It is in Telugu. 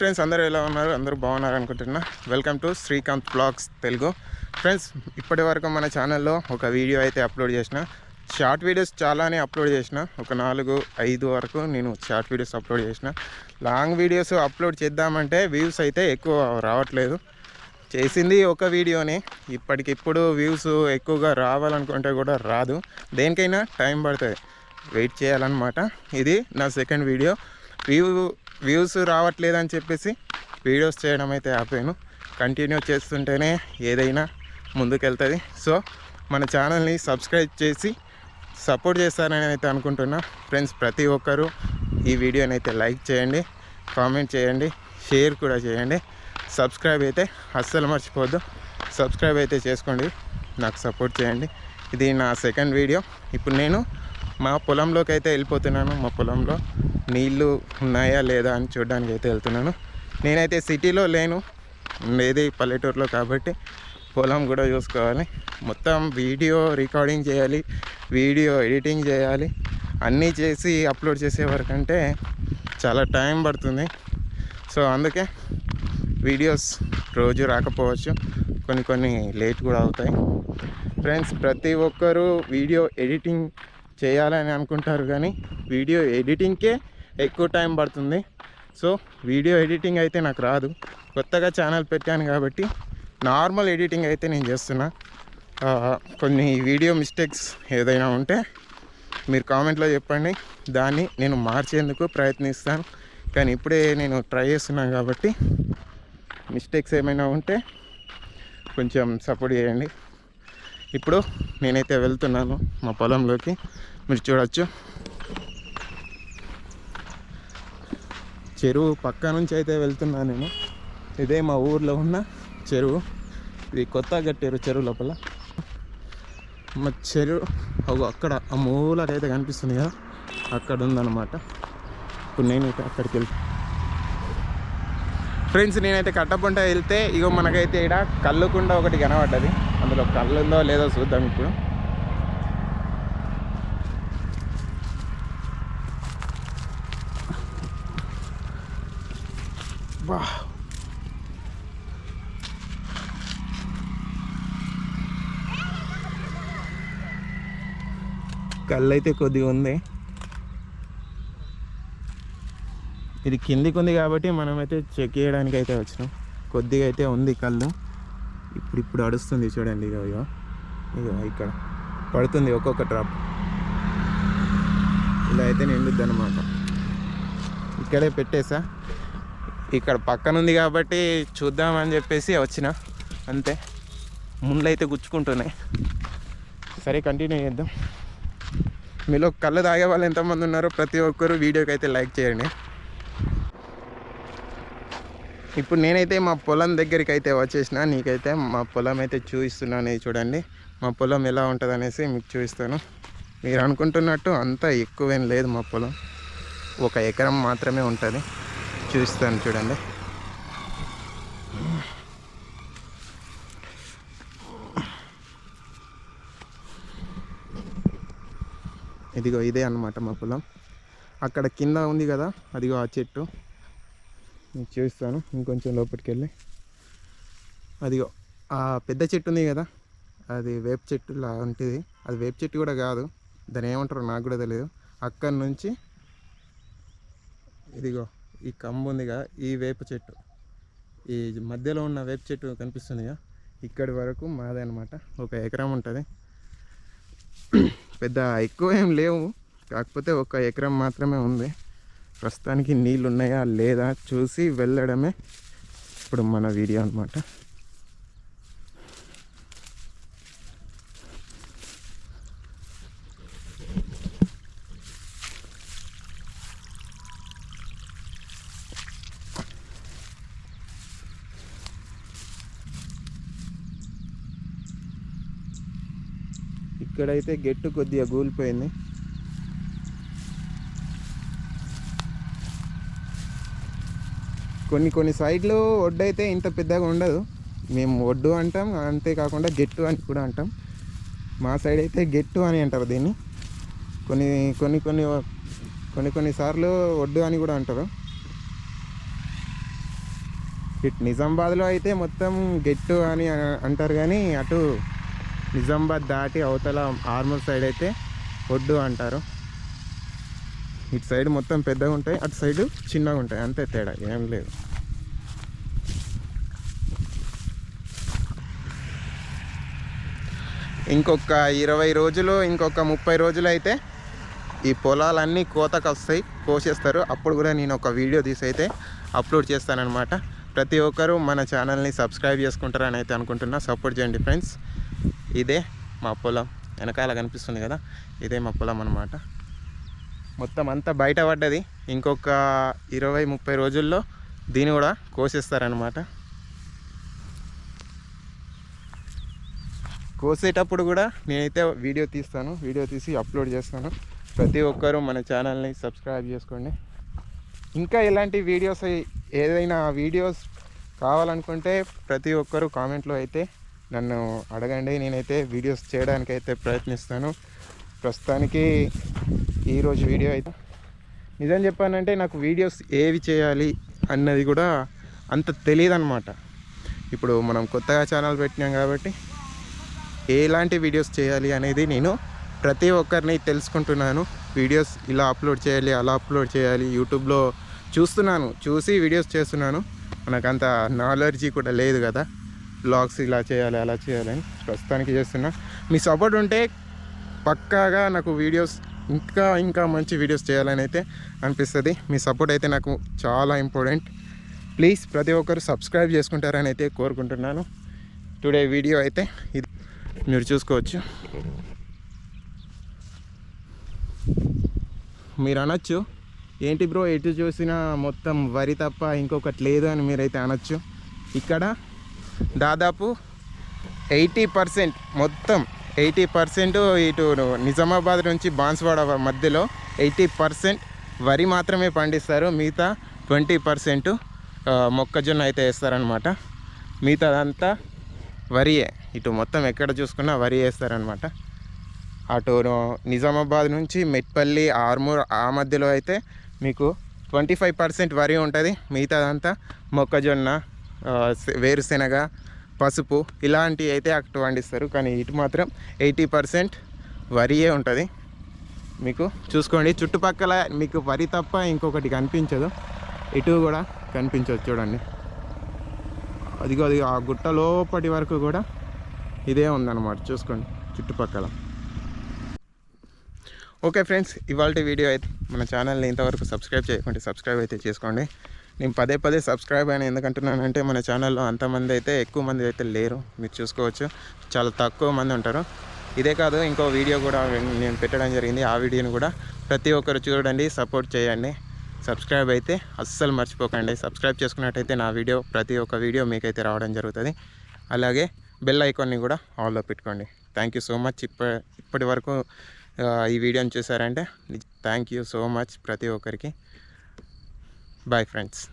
ఫ్రెండ్స్, అందరూ ఎలా ఉన్నారు? అందరూ బాగున్నారు అనుకుంటున్నా. Welcome to Srikanth blogs Telugu. Friends, ఇప్పటి వరకు మన ఛానల్లో ఒక వీడియో అయితే అప్లోడ్ చేసిన. షార్ట్ వీడియోస్ చాలానే అప్లోడ్ చేసిన. ఒక 4-5 వరకు నేను షార్ట్ వీడియోస్ అప్లోడ్ చేసిన. లాంగ్ వీడియోస్ అప్లోడ్ చేద్దామంటే వ్యూస్ అయితే ఎక్కువ రావట్లేదు. చేసింది ఒక వీడియోని, ఇప్పటికిప్పుడు వ్యూస్ ఎక్కువగా రావాలనుకుంటే కూడా రాదు. దేనికైనా టైం పడుతుంది, వెయిట్ చేయాలన్నమాట. ఇది నా సెకండ్ వీడియో. వ్యూస్ రావట్లేదని చెప్పేసి వీడియోస్ చేయడం అయితే ఆపాను. కంటిన్యూ చేస్తుంటేనే ఏదైనా ముందుకెళ్తుంది. సో మన ఛానల్ని సబ్స్క్రైబ్ చేసి సపోర్ట్ చేస్తారని అయితే అనుకుంటున్నా. ఫ్రెండ్స్, ప్రతి ఒక్కరూ ఈ వీడియోని అయితే లైక్ చేయండి, కామెంట్ చేయండి, షేర్ కూడా చేయండి. సబ్స్క్రైబ్ అయితే అస్సలు మర్చిపోవద్దు. సబ్స్క్రైబ్ అయితే చేసుకోండి, నాకు సపోర్ట్ చేయండి. ఇది నా సెకండ్ వీడియో. ఇప్పుడు నేను మా పొలంలోకి అయితే వెళ్ళిపోతున్నాను. మా పొలంలో నీళ్ళు ఉన్నాయా లేదా అని చూడడానికి అయితే వెళ్తున్నాను. నేనైతే సిటీలో లేను, లేది పల్లెటూరులో, కాబట్టి పొలం కూడా చూసుకోవాలి. మొత్తం వీడియో రికార్డింగ్ చేయాలి, వీడియో ఎడిటింగ్ చేయాలి. అన్నీ చేసి అప్లోడ్ చేసే వరకంటే చాలా టైం పడుతుంది. సో అందుకే వీడియోస్ రోజు రాకపోవచ్చు, కొన్ని లేట్ కూడా అవుతాయి. ఫ్రెండ్స్, ప్రతి ఒక్కరూ వీడియో ఎడిటింగ్ చేయాలని అనుకుంటారు, కానీ వీడియో ఎడిటింగ్కే ఎక్కువ టైం పడుతుంది. సో వీడియో ఎడిటింగ్ అయితే నాకు రాదు. కొత్తగా ఛానల్ పెట్టాను కాబట్టి నార్మల్ ఎడిటింగ్ అయితే నేను చేస్తున్నా. కొన్ని వీడియో మిస్టేక్స్ ఏదైనా ఉంటే మీరు కామెంట్లో చెప్పండి, దాన్ని నేను మార్చేందుకు ప్రయత్నిస్తాను. కానీ ఇప్పుడే నేను ట్రై చేస్తున్నాను కాబట్టి మిస్టేక్స్ ఏమైనా ఉంటే కొంచెం సపోర్ట్ చేయండి. ఇప్పుడు నేనైతే వెళ్తున్నాను మా పొలంలోకి. మీరు చూడవచ్చు, చెరువు పక్క నుంచి అయితే వెళ్తున్నాను నేను. ఇదే మా ఊర్లో ఉన్న చెరువు. ఇది కొత్తగా కట్టారు చెరువు లోపల. మా చెరువు అక్కడ ఆ మూలకైతే కనిపిస్తుంది కదా, అక్కడ ఉందన్నమాట. ఇప్పుడు నేను అక్కడికి వెళ్తాను. ఫ్రెండ్స్, నేనైతే కట్టపుంట వెళ్తే ఇగో మనకైతే ఇక్కడ కళ్ళుకుండ ఒకటి కనబడ్డది. అందులో కళ్ళు ఉందో లేదో చూద్దాం ఇప్పుడు. బా, కళ్ళు అయితే కొద్దిగా ఉంది. ఇది కిందికి ఉంది కాబట్టి మనమైతే చెక్ చేయడానికి అయితే వచ్చినాం. కొద్దిగా అయితే ఉంది కళ్ళు. ఇప్పుడు అడుస్తుంది చూడండి. ఇగో ఇక్కడ పడుతుంది ఒక్కొక్క డ్రాప్. ఇలా అయితే నిండుద్ది అన్నమాట. ఇక్కడే పెట్టేసా, ఇక్కడ పక్కన ఉంది కాబట్టి చూద్దామని చెప్పేసి వచ్చిన, అంతే. ముండ్లు అయితే గుచ్చుకుంటున్నాయి. సరే, కంటిన్యూ చేద్దాం. మీలో కళ్ళు తాగే వాళ్ళు ఎంతమంది ఉన్నారో ప్రతి ఒక్కరు వీడియోకి అయితే లైక్ చేయండి. ఇప్పుడు నేనైతే మా పొలం దగ్గరికి అయితే వచ్చేసిన. నీకైతే మా పొలం అయితే చూపిస్తున్నాను. చూడండి మా పొలం ఎలా ఉంటుంది అనేసి మీకు చూపిస్తాను. మీరు అనుకుంటున్నట్టు అంతా ఎక్కువేం లేదు. మా పొలం 1 ఎకరం మాత్రమే ఉంటుంది. చూపిస్తాను చూడండి. ఇదిగో ఇదే అన్నమాట మా పొలం. అక్కడ కింద ఉంది కదా, అదిగో ఆ చెట్టు. మీకు చూపిస్తాను ఇంకొంచెం లోపలికి వెళ్ళి. అదిగో ఆ పెద్ద చెట్టు ఉంది కదా, అది వేప చెట్టు లాంటిది. అది వేప చెట్టు కూడా కాదు, దాన్ని ఏమంటారో నాకు కూడా తెలియదు. అక్కడి నుంచి ఇదిగో ఈ కంబు ఉందిగా, ఈ వేప చెట్టు, ఈ మధ్యలో ఉన్న వేప చెట్టు కనిపిస్తుందిగా, ఇక్కడి వరకు మాదే అనమాట. 1 ఎకరం ఉంటుంది. పెద్ద ఎక్కువ ఏం లేవు, కాకపోతే 1 ఎకరం మాత్రమే ఉంది. ప్రస్తుతానికి నీళ్ళు ఉన్నాయా లేదా చూసి వెళ్ళడమే ఇప్పుడు మన వీడియో అన్నమాట. ఇక్కడైతే గెట్టు కొద్దిగా కూలిపోయింది. కొన్ని సైడ్లో ఒడ్డు అయితే ఇంత పెద్దగా ఉండదు. మేము ఒడ్డు అంటాం, అంతేకాకుండా గెట్టు అని కూడా అంటాం. మా సైడ్ అయితే గెట్టు అని అంటారు దీన్ని. కొన్ని సార్లు ఒడ్డు అని కూడా అంటారు. ఇటు నిజామాబాద్లో అయితే మొత్తం గెట్టు అని అంటారు, కానీ అటు నిజామాబాద్ దాటి అవతల ఆర్మూర్ సైడ్ అయితే ఒడ్డు అంటారు. ఇటు సైడ్ మొత్తం పెద్దగా ఉంటాయి, అటు సైడు చిన్నగా ఉంటాయి, అంతే తేడా, ఏం లేదు. ఇంకొక 20 రోజులు, ఇంకొక 30 రోజులు అయితే ఈ పొలాలన్నీ కోతకు వస్తాయి, కోసేస్తారు. అప్పుడు కూడా నేను ఒక వీడియో తీసి అయితే అప్లోడ్ చేస్తానన్నమాట. ప్రతి ఒక్కరూ మన ఛానల్ని సబ్స్క్రైబ్ చేసుకుంటారని అయితే అనుకుంటున్నా. సపోర్ట్ చేయండి ఫ్రెండ్స్. ఇదే మా పొలం, వెనకాల కనిపిస్తుంది కదా, ఇదే మా పొలం అన్నమాట. మొత్తం అంతా బయట పడ్డది. ఇంకొక 20-30 రోజుల్లో దీన్ని కూడా కోసేస్తారనమాట. కోసేటప్పుడు కూడా నేనైతే వీడియో తీస్తాను, వీడియో తీసి అప్లోడ్ చేస్తాను. ప్రతి ఒక్కరూ మన ఛానల్ని సబ్స్క్రైబ్ చేసుకోండి. ఇంకా ఇలాంటి వీడియోస్, ఏదైనా వీడియోస్ కావాలనుకుంటే ప్రతి ఒక్కరూ కామెంట్లో అయితే నన్ను అడగండి. నేనైతే వీడియోస్ చేయడానికి అయితే ప్రయత్నిస్తాను. ప్రస్తుతానికి ఈరోజు వీడియో అయితే నిజం చెప్పానంటే నాకు వీడియోస్ ఏవి చేయాలి అన్నది కూడా అంత తెలియదు అన్నమాట. ఇప్పుడు మనం కొత్తగా ఛానల్ పెట్టినాం కాబట్టి ఎలాంటి వీడియోస్ చేయాలి అనేది నేను ప్రతి ఒక్కరిని తెలుసుకుంటున్నాను. వీడియోస్ ఇలా అప్లోడ్ చేయాలి, అలా అప్లోడ్ చేయాలి, యూట్యూబ్లో చూస్తున్నాను, చూసి వీడియోస్ చేస్తున్నాను. నాకు అంత నాలెడ్జీ కూడా లేదు కదా, బ్లాగ్స్ ఇలా చేయాలి అలా చేయాలని. ప్రస్తుతానికి చేస్తున్నా. మీ సపోర్ట్ ఉంటే పక్కాగా నాకు వీడియోస్ ఇంకా మంచి వీడియోస్ చేయాలని అయితే అనిపిస్తుంది. మీ సపోర్ట్ అయితే నాకు చాలా ఇంపార్టెంట్. ప్లీజ్ ప్రతి ఒక్కరు సబ్స్క్రైబ్ చేసుకుంటారని అయితే కోరుకుంటున్నాను. టుడే వీడియో అయితే ఇది మీరు చూసుకోవచ్చు. మీరు అనొచ్చు, ఏంటి బ్రో ఎటు చూసినా మొత్తం వరి తప్ప ఇంకొకటి లేదు అని మీరైతే అనొచ్చు. ఇక్కడ దాదాపు 80%, మొత్తం 80% ఇటు నిజామాబాద్ నుంచి బాన్స్వాడ మధ్యలో 80% వరి మాత్రమే పండిస్తారు. మిగతా 20% మొక్కజొన్న అయితే వేస్తారనమాట. మిగతాదంతా వరియే. ఇటు మొత్తం ఎక్కడ చూసుకున్నా వరి వేస్తారనమాట. అటు నిజామాబాద్ నుంచి మెట్పల్లి, ఆర్మూర్ ఆ మధ్యలో అయితే మీకు 25% వరి ఉంటుంది. మిగతాదంతా మొక్కజొన్న, వేరుశెనగ, పసుపు ఇలాంటివి అయితే అటు పండిస్తారు. కానీ ఇటు మాత్రం 80% వరియే ఉంటుంది. మీకు చూసుకోండి, చుట్టుపక్కల మీకు వరి తప్ప ఇంకొకటి కనిపించదు. ఇటు కూడా కనిపించదు, చూడండి. అదిగో ఆ గుట్ట లోపటి వరకు కూడా ఇదే ఉందన్నమాట. చూసుకోండి చుట్టుపక్కల. ఓకే ఫ్రెండ్స్, ఇవాళ వీడియో అయితే మన ఛానల్ని ఇంతవరకు సబ్స్క్రైబ్ చేయకుంటే సబ్స్క్రైబ్ అయితే చేసుకోండి. నేను పదే సబ్స్క్రైబ్ అని ఎందుకంటున్నానంటే మన ఛానల్లో అంతమంది అయితే ఎక్కువ మంది అయితే లేరు. మీరు చూసుకోవచ్చు, చాలా తక్కువ మంది ఉంటారు. ఇదే కాదు, ఇంకో వీడియో కూడా నేను పెట్టడం జరిగింది. ఆ వీడియోని కూడా ప్రతి ఒక్కరు చూడండి, సపోర్ట్ చేయండి. సబ్స్క్రైబ్ అయితే అస్సలు మర్చిపోకండి. సబ్స్క్రైబ్ చేసుకున్నట్టయితే నా వీడియో, ప్రతి ఒక్క వీడియో మీకైతే రావడం జరుగుతుంది. అలాగే బెల్ ఐకాన్ని కూడా ఆల్లో పెట్టుకోండి. Thank you so much. ఇప్పటి వరకు ఈ వీడియోని చూసారంటే థ్యాంక్ యూ సో మచ్ ప్రతి ఒక్కరికి. Bye friends.